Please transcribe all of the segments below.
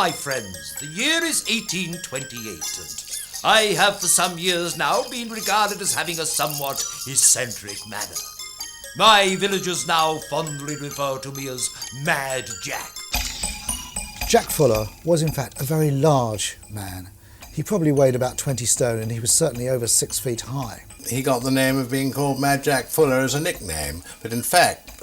my friends, the year is 1828, and I have for some years now been regarded as having a somewhat eccentric manner. My villagers now fondly refer to me as Mad Jack. Jack Fuller was in fact a very large man. He probably weighed about 20 stone and he was certainly over 6 feet high. He got the name of being called Mad Jack Fuller as a nickname, but in fact,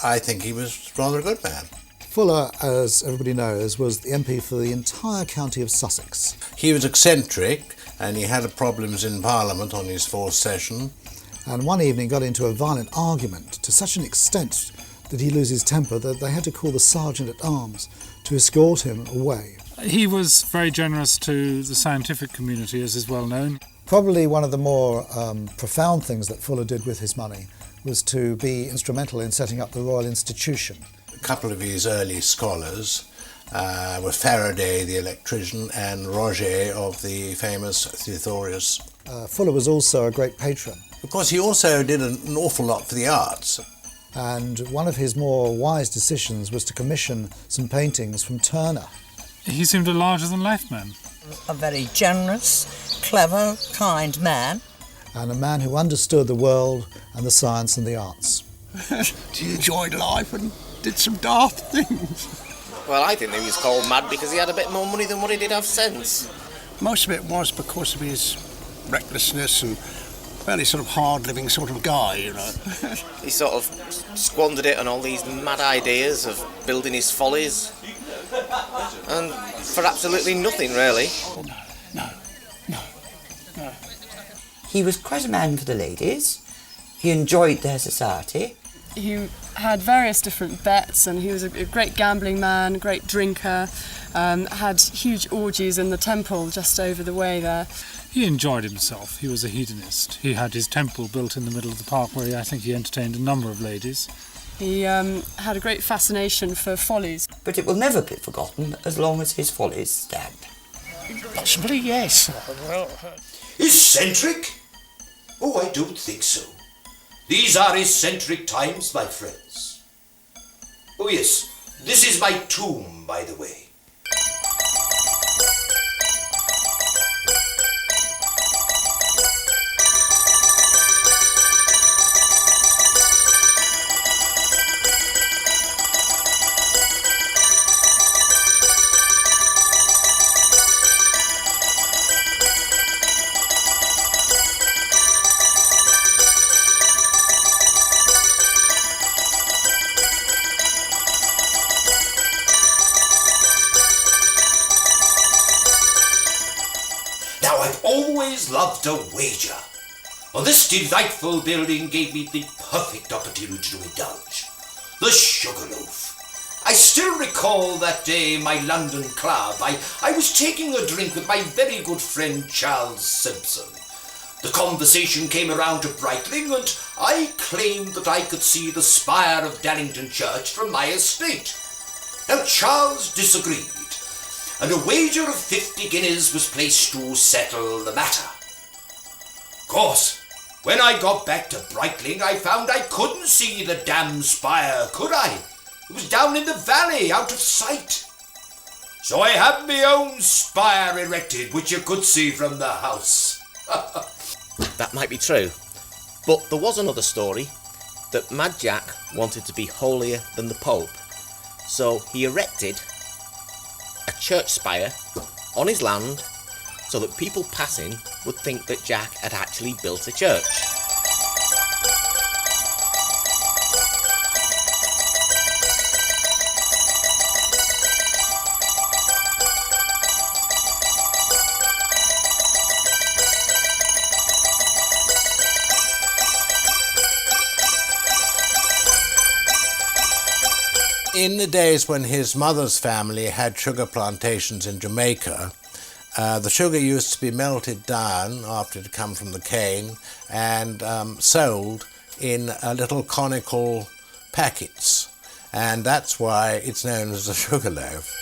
I think he was rather a good man. Fuller, as everybody knows, was the MP for the entire county of Sussex. He was eccentric and he had problems in Parliament on his fourth session. And one evening got into a violent argument to such an extent that he loses his temper that they had to call the sergeant-at-arms to escort him away. He was very generous to the scientific community, as is well known. Probably one of the more profound things that Fuller did with his money was to be instrumental in setting up the Royal Institution. A couple of his early scholars were Faraday, the electrician, and Roget of the famous Thesaurus. Fuller was also a great patron. Of course, he also did an awful lot for the arts. And one of his more wise decisions was to commission some paintings from Turner. He seemed a larger-than-life man. A very generous, clever, kind man. And a man who understood the world and the science and the arts. He enjoyed life and did some daft things. Well, I think he was called mad because he had a bit more money than what he did have sense. Most of it was because of his recklessness and fairly sort of hard-living sort of guy, you know. He sort of squandered it on all these mad ideas of building his follies. And for absolutely nothing, really. Oh, no. He was quite a man for the ladies. He enjoyed their society. He had various different bets, and he was a great gambling man, a great drinker, had huge orgies in the temple just over the way there. He enjoyed himself. He was a hedonist. He had his temple built in the middle of the park where I think he entertained a number of ladies. He had a great fascination for follies. But it will never be forgotten as long as his follies stand. Possibly, yes. Eccentric? Oh, I don't think so. These are eccentric times, my friends. Oh yes, this is my tomb, by the way. Now, I've always loved a wager. Well, this delightful building gave me the perfect opportunity to indulge. The sugar loaf. I still recall that day in my London club. I was taking a drink with my very good friend Charles Simpson. The conversation came around to Brightling, and I claimed that I could see the spire of Dallington Church from my estate. Now, Charles disagreed, and a wager of 50 guineas was placed to settle the matter. Of course, when I got back to Brightling, I found I couldn't see the damn spire, could I? It was down in the valley, out of sight. So I had my own spire erected, which you could see from the house. That might be true. But there was another story, that Mad Jack wanted to be holier than the Pope. So he erected a church spire on his land so that people passing would think that Jack had actually built a church. In the days when his mother's family had sugar plantations in Jamaica, the sugar used to be melted down after it had come from the cane and sold in little conical packets, and that's why it's known as a sugar loaf.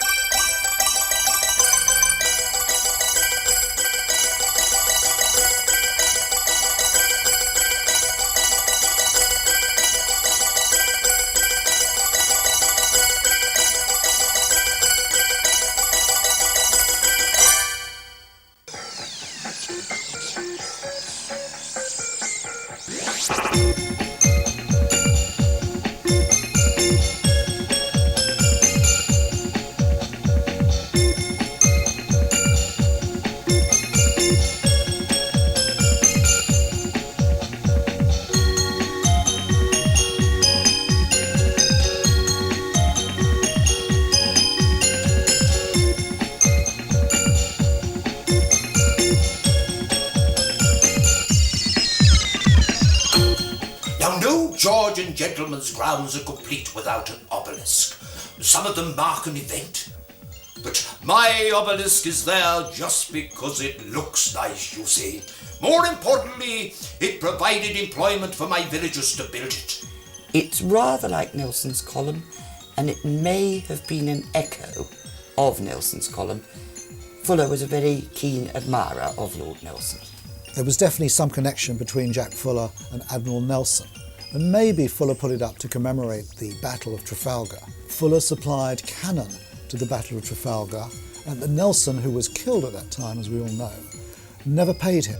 George and gentlemen's grounds are complete without an obelisk. Some of them mark an event. But my obelisk is there just because it looks nice, you see. More importantly, it provided employment for my villagers to build it. It's rather like Nelson's column, and it may have been an echo of Nelson's column. Fuller was a very keen admirer of Lord Nelson. There was definitely some connection between Jack Fuller and Admiral Nelson, and maybe Fuller put it up to commemorate the Battle of Trafalgar. Fuller supplied cannon to the Battle of Trafalgar, and the Nelson, who was killed at that time, as we all know, never paid him.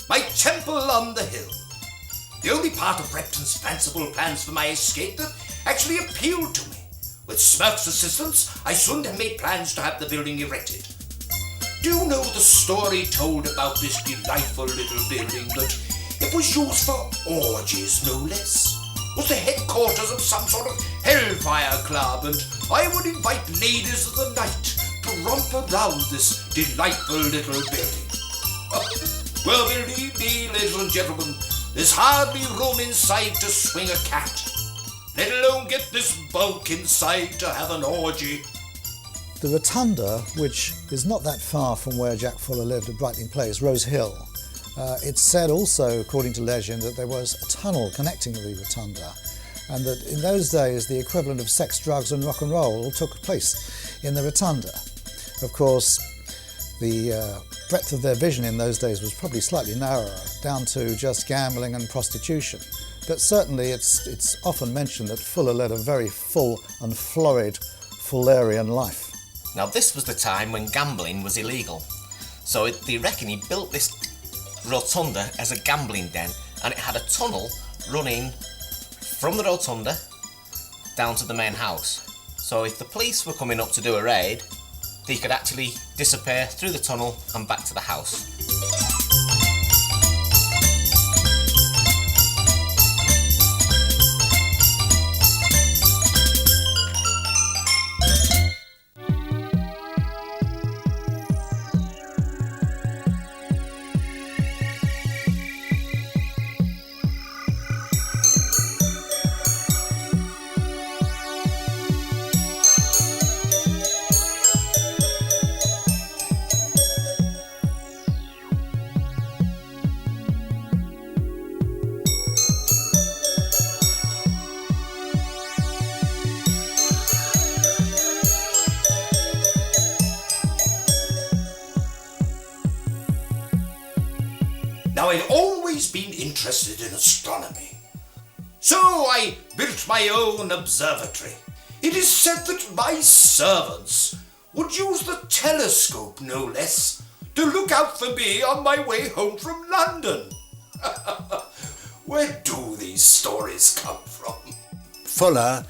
My temple on the hill. The only part of Repton's fanciful plans for my escape that actually appealed to me. With Smirk's assistance, I soon made plans to have the building erected. Do you know the story told about this delightful little building that it was used for orgies, no less? Was the headquarters of some sort of hellfire club, and I would invite ladies of the night to romp around this delightful little building. Well, believe me, ladies and gentlemen, there's hardly room inside to swing a cat, let alone get this bulk inside to have an orgy. The rotunda, which is not that far from where Jack Fuller lived at Brightling Place, Rose Hill, it's said also, according to legend, that there was a tunnel connecting the rotunda, and that in those days the equivalent of sex, drugs and rock and roll took place in the rotunda. Of course, the breadth of their vision in those days was probably slightly narrower, down to just gambling and prostitution. But certainly it's often mentioned that Fuller led a very full and florid Fullerian life. Now this was the time when gambling was illegal, so they reckon he built this rotunda as a gambling den, and it had a tunnel running from the rotunda down to the main house. So if the police were coming up to do a raid, they could actually disappear through the tunnel and back to the house. Now, I've always been interested in astronomy, so I built my own observatory. It is said that my servants would use the telescope, no less, to look out for me on my way home from London. Where do these stories come from? Fuller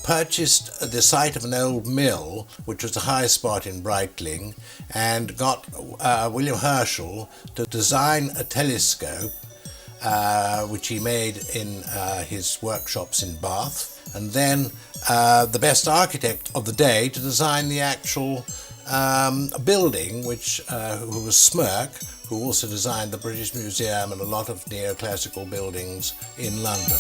purchased the site of an old mill, which was a high spot in Brightling, and got William Herschel to design a telescope, which he made in his workshops in Bath, and then the best architect of the day to design the actual building, who was Smirk, who also designed the British Museum and a lot of neoclassical buildings in London.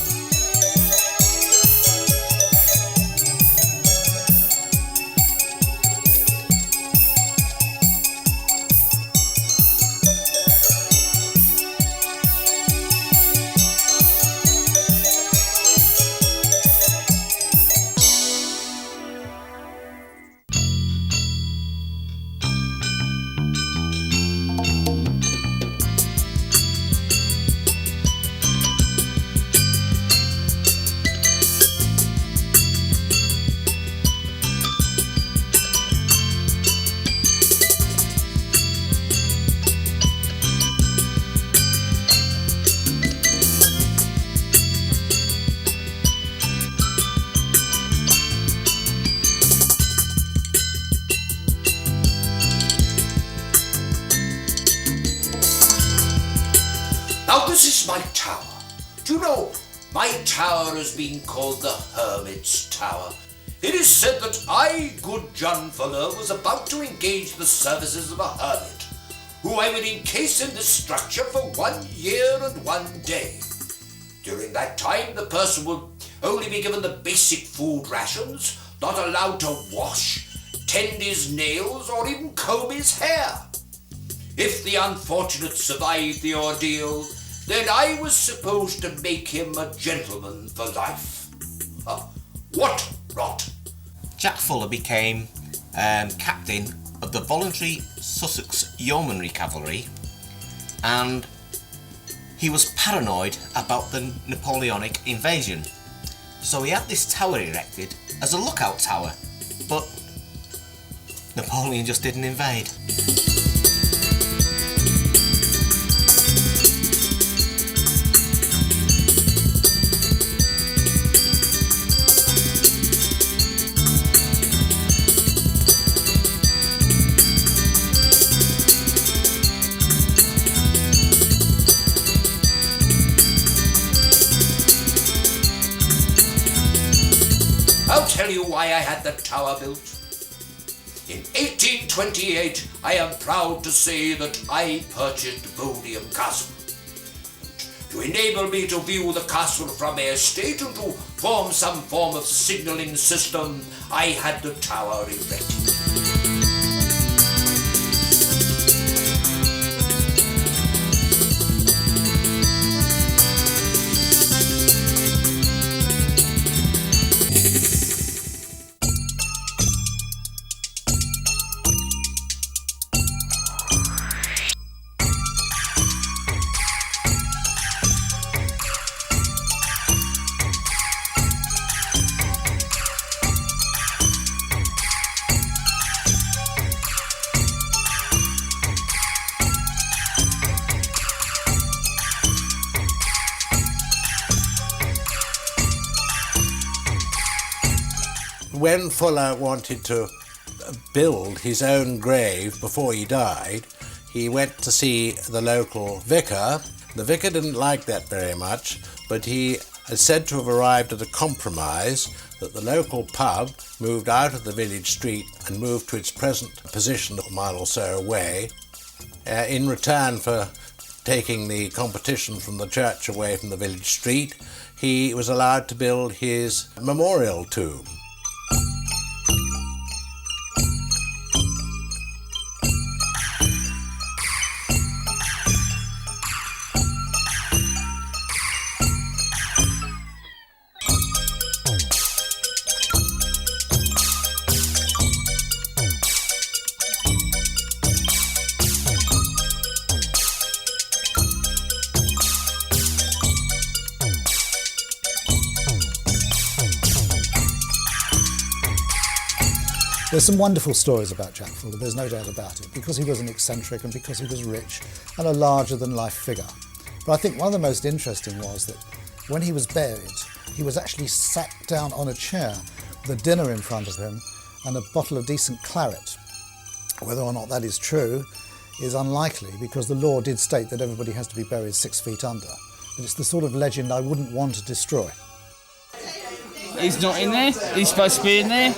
This is my tower. Do you know, my tower has been called the Hermit's Tower. It is said that I, good John Fuller, was about to engage the services of a hermit, who I would encase in this structure for 1 year and 1 day. During that time, the person would only be given the basic food rations, not allowed to wash, tend his nails, or even comb his hair. If the unfortunate survived the ordeal, then I was supposed to make him a gentleman for life. What rot! Jack Fuller became captain of the voluntary Sussex Yeomanry Cavalry, and he was paranoid about the Napoleonic invasion. So he had this tower erected as a lookout tower, but Napoleon just didn't invade. I'll tell you why I had the tower built. In 1828, I am proud to say that I purchased Bodiam Castle. To enable me to view the castle from my estate and to form some form of signalling system, I had the tower erected. When Fuller wanted to build his own grave before he died, he went to see the local vicar. The vicar didn't like that very much, but he is said to have arrived at a compromise that the local pub moved out of the village street and moved to its present position a mile or so away. In return for taking the competition from the church away from the village street, he was allowed to build his memorial tomb. There's some wonderful stories about Jack Fuller, there's no doubt about it, because he was an eccentric and because he was rich and a larger-than-life figure. But I think one of the most interesting was that when he was buried, he was actually sat down on a chair with a dinner in front of him and a bottle of decent claret. Whether or not that is true is unlikely, because the law did state that everybody has to be buried 6 feet under. But it's the sort of legend I wouldn't want to destroy. He's not in there. He's supposed to be in there.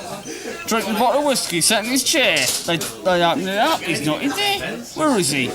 Drinking a bottle of whiskey, sat in his chair. They open it up. He's not in there. Where is he?